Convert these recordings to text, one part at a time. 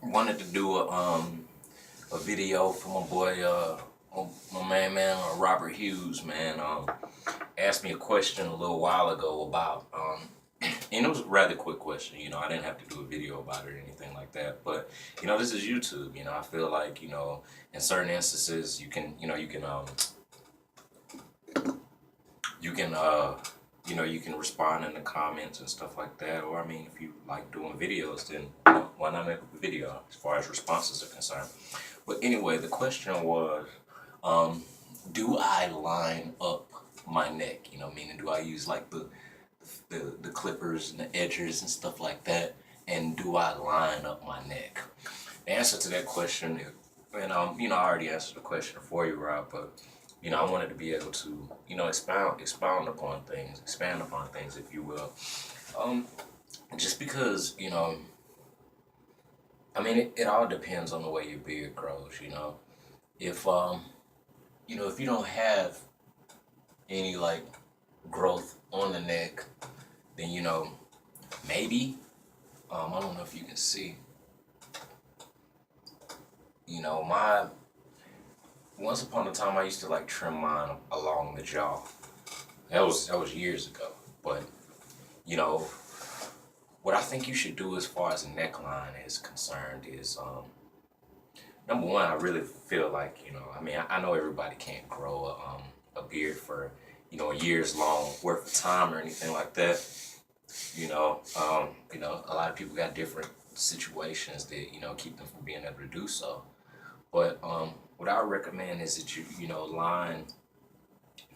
wanted to do a video for my boy my man Robert Hughes, man. Asked me a question a little while ago about and it was a rather quick question. I didn't have to do a video about it or anything like that. But this is YouTube. I feel like in certain instances you can respond in the comments and stuff like that. Or I mean, if you like doing videos, then why not make a video as far as responses are concerned. But anyway, the question was, do I line up my neck? Meaning, do I use like the clippers and the edgers and stuff like that, and do I line up my neck? The answer to that question, and I already answered the question for you, Rob, but I wanted to be able to expand upon things, if you will. Um, just because I mean, it all depends on the way your beard grows. If if you don't have any like growth on the neck, then maybe I don't know if you can see. My once upon a time I used to like trim mine along the jaw. That was years ago. But you know what I think you should do as far as a neckline is concerned is number one, I really feel like I mean I know everybody can't grow a beard for a year's long worth of time or anything like that. A lot of people got different situations that keep them from being able to do so. But what I recommend is that you line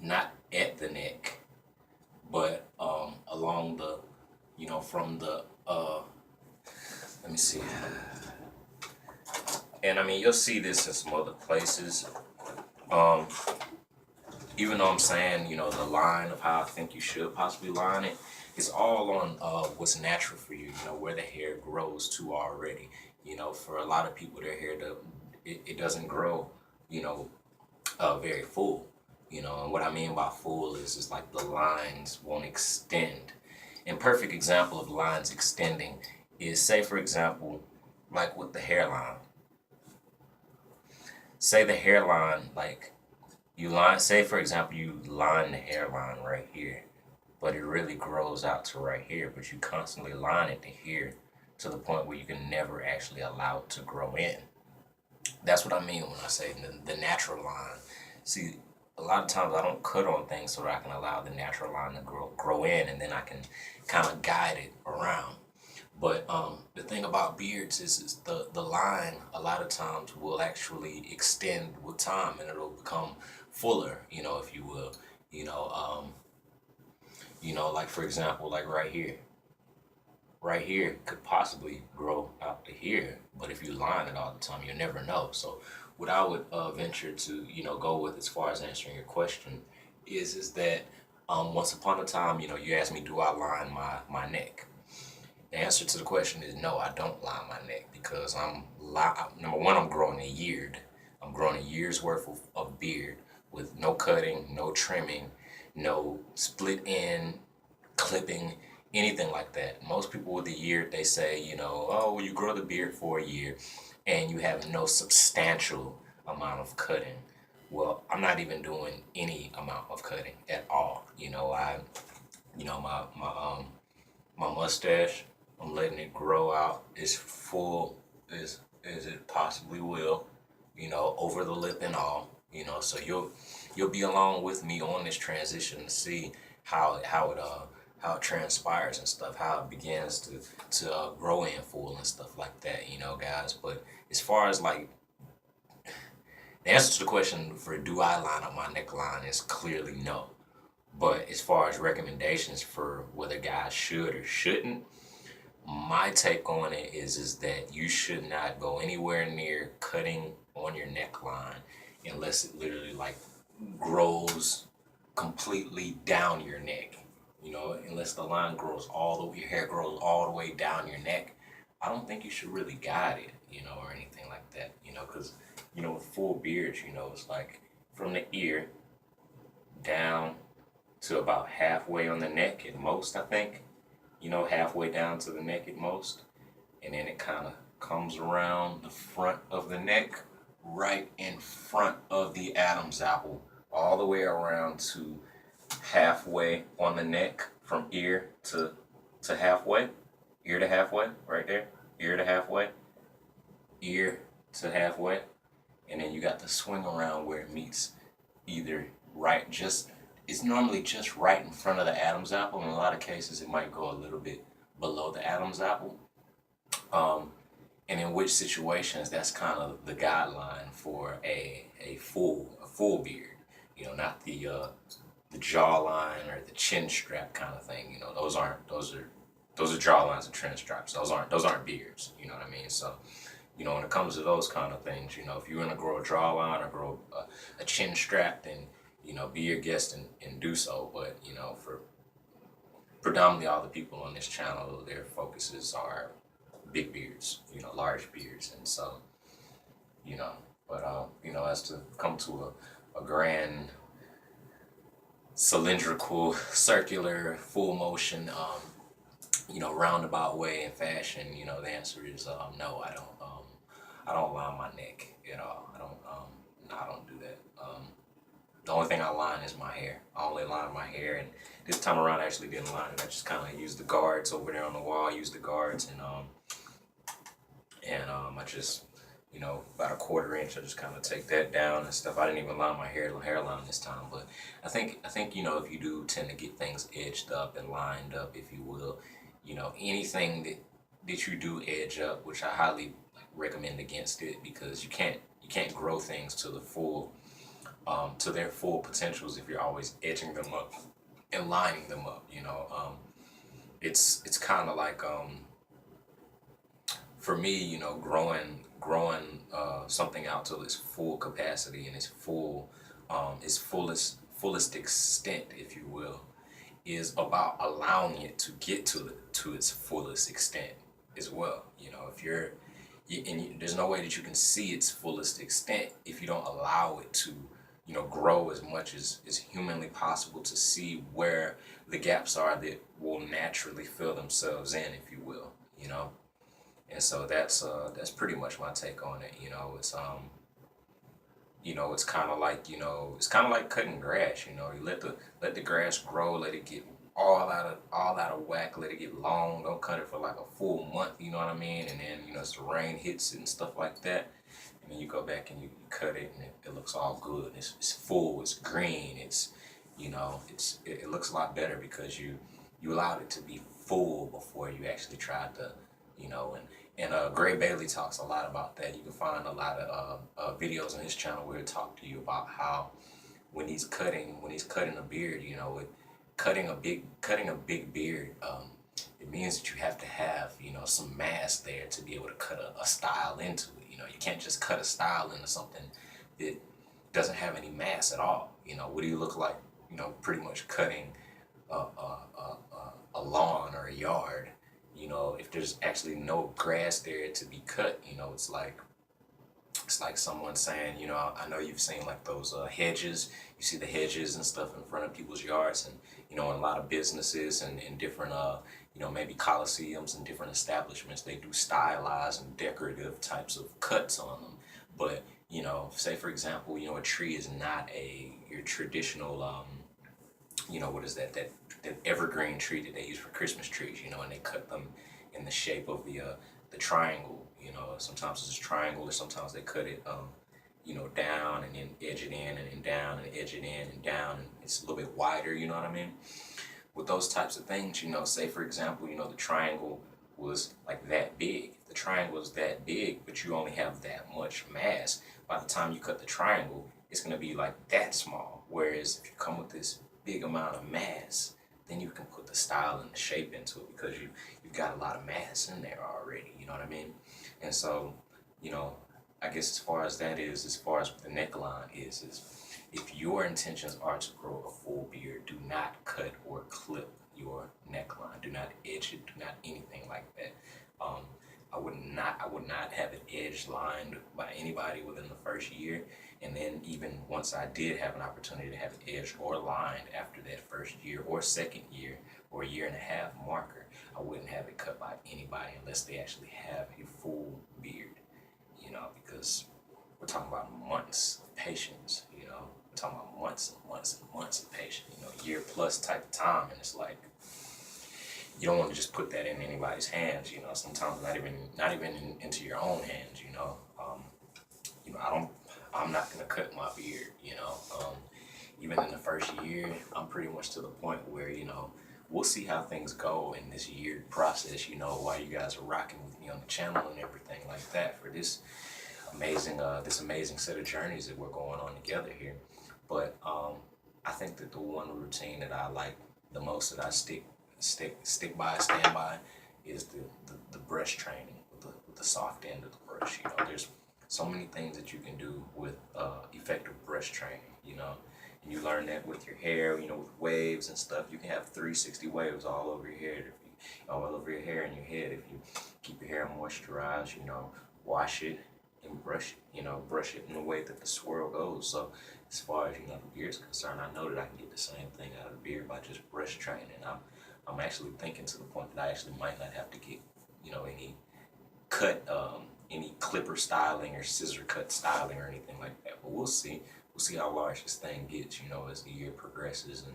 not at the neck, but along the from the let me see. And I mean you'll see this in some other places. Um, Even though I'm saying the line of how I think you should possibly line it, it's all on what's natural for you. Where the hair grows to already. For a lot of people, their hair it doesn't grow. You know, very full. And what I mean by full is like the lines won't extend. And perfect example of lines extending is, say for example, like with the hairline. Say the hairline, like you line, say for example, you line the hairline right here, but it really grows out to right here, but you constantly line it to here to the point where you can never actually allow it to grow in. That's what I mean when I say the natural line. See, a lot of times I don't cut on things so that I can allow the natural line to grow in, and then I can kind of guide it around. But the thing about beards is the line a lot of times will actually extend with time, and it'll become fuller, if you will. You know, um, like for example, like right here could possibly grow out to here, but if you line it all the time, you never know. So what I would venture to go with as far as answering your question is that once upon a time, you asked me, do I line my neck? The answer to the question is no, I don't line my neck because number one, I'm growing a year. I'm growing a year's worth of beard with no cutting, no trimming, no split end, clipping, anything like that. Most people with a year, they say, oh, well, you grow the beard for a year and you have no substantial amount of cutting. Well, I'm not even doing any amount of cutting at all. My mustache, I'm letting it grow out as full as it possibly will, over the lip and all. So you'll be along with me on this transition to see how it transpires and stuff, how it begins to grow in full and stuff like that, guys. But as far as like the answer to the question for do I line up my neckline is clearly no. But as far as recommendations for whether guys should or shouldn't, my take on it is that you should not go anywhere near cutting on your neckline unless it literally like grows completely down your neck. Unless the line grows your hair grows all the way down your neck, I don't think you should really guide it, or anything like that, because with full beards, it's like from the ear down to about halfway on the neck at most, I think. Halfway down to the neck at most, and then it kind of comes around the front of the neck, right in front of the Adam's apple, all the way around to halfway on the neck, from ear to halfway, ear to halfway, right there, ear to halfway, ear to halfway, and then you got the swing around where it meets either right just it's normally just right in front of the Adam's apple. In a lot of cases, it might go a little bit below the Adam's apple. Um, and in which situations, that's kind of the guideline for a full beard. You know, not the jawline or the chin strap kind of thing. You know, those are jawlines and chin straps. Those aren't beards. You know what I mean? So, you know, when it comes to those kind of things, you know, if you're gonna grow a jawline or grow a chin strap, then you know, be your guest and do so. But you know, for predominantly all the people on this channel, their focuses are big beards, you know, large beards, and so you know, but you know, as to come to a grand cylindrical, circular, full motion, you know, roundabout way and fashion, you know, the answer is no. I don't line my neck at all. No, I don't do that. The only thing I line is my hair. I only line my hair, and this time around I actually didn't line it. I just kind of used the guards over there on the wall. I used the guards, and I just, you know, about a quarter inch. I just kind of take that down and stuff. I didn't even line my hairline this time, but I think you know, if you do tend to get things edged up and lined up, if you will, you know, anything that you do edge up, which I highly recommend against it, because you can't grow things to the full to their full potentials if you're always edging them up and lining them up. You know, it's kind of like for me, you know, growing something out to its full capacity and its fullest extent, if you will, is about allowing it to get to its fullest extent as well. You know, if there's no way that you can see its fullest extent if you don't allow it to, you know, grow as much as is humanly possible, to see where the gaps are that will naturally fill themselves in, if you will. You know, and so that's pretty much my take on it. You know, it's kind of like, you know, it's kind of like cutting grass. You know, you let the grass grow, let it get all out of whack, let it get long. Don't cut it for like a full month. You know what I mean? And then, you know, as the rain hits it and stuff like that, and then you go back and you cut it, and it looks all good. It's full. It's green. You know, it looks a lot better because you allowed it to be full before you actually tried to, you know. And Gray Bailey talks a lot about that. You can find a lot of videos on his channel where he talk to you about how when he's cutting a beard, you know, cutting a big beard, it means that you have to have, you know, some mass there to be able to cut a style into it. You know, you can't just cut a style into something that doesn't have any mass at all. You know, what do you look like? You know, pretty much cutting a lawn or a yard. You know, if there's actually no grass there to be cut, you know, it's like someone saying, you know, I know you've seen like those hedges. You see the hedges and stuff in front of people's yards, and you know, in a lot of businesses and in different, you know, maybe coliseums and different establishments, they do stylized and decorative types of cuts on them. But you know, say for example, you know, a tree is not your traditional, you know, what is that evergreen tree that they use for Christmas trees, you know, and they cut them in the shape of the triangle. You know, sometimes it's a triangle, or sometimes they cut it, you know, down and then edge it in, and then down and edge it in and down, and it's a little bit wider. You know what I mean? With those types of things, you know, say for example, you know, the triangle was like that big. If the triangle is that big, but you only have that much mass, by the time you cut the triangle, it's gonna be like that small. Whereas if you come with this big amount of mass, then you can put the style and the shape into it, because you've got a lot of mass in there already. You know what I mean? And so, you know, I guess as far as that is, as far as the neckline is if your intentions are to grow a full beard, do not cut or clip your neckline. Do not edge it. Do not anything like that. Um, I would not have it edge lined by anybody within the first year. And then even once I did have an opportunity to have it edged or lined after that first year or second year or a year and a half marker, I wouldn't have it cut by anybody unless they actually have a full beard, because we're talking about months of patience, we're talking about months and months and months of patience, year plus type of time. And it's like, you don't want to just put that in anybody's hands, sometimes not even into your own hands, I'm not going to cut my beard, even in the first year. I'm pretty much to the point where, we'll see how things go in this year process, while you guys are rocking with me on the channel and everything like that for this amazing set of journeys that we're going on together here. But I think that the one routine that I like the most, that I stand by, is the brush training with the soft end of the brush. There's so many things that you can do with effective brush training. And you learn that with your hair, with waves and stuff. You can have 360 waves all over your hair, all over your hair and your head if you keep your hair moisturized. Wash it and brush it. Brush it in the way that the swirl goes. So as far as the beard is concerned, I know that I can get the same thing out of the beard by just brush training. I'm actually thinking to the point that I actually might not have to get any cut, any clipper styling or scissor cut styling or anything like that. But we'll see. We'll see how large this thing gets, as the year progresses and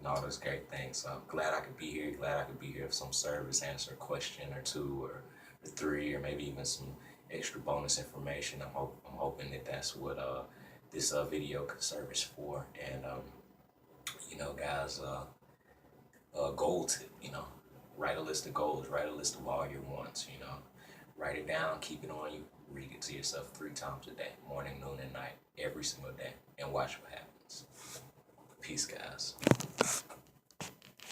all those great things. So I'm glad I could be here. Glad I could be here for some service, answer a question or two or three, or maybe even some extra bonus information. I'm hoping that that's what this video could service for. And guys, goal tip, write a list of goals, write a list of all your wants, write it down, keep it on you, read it to yourself 3 times a day, morning, noon, and night, every single day, and watch what happens. Peace, guys.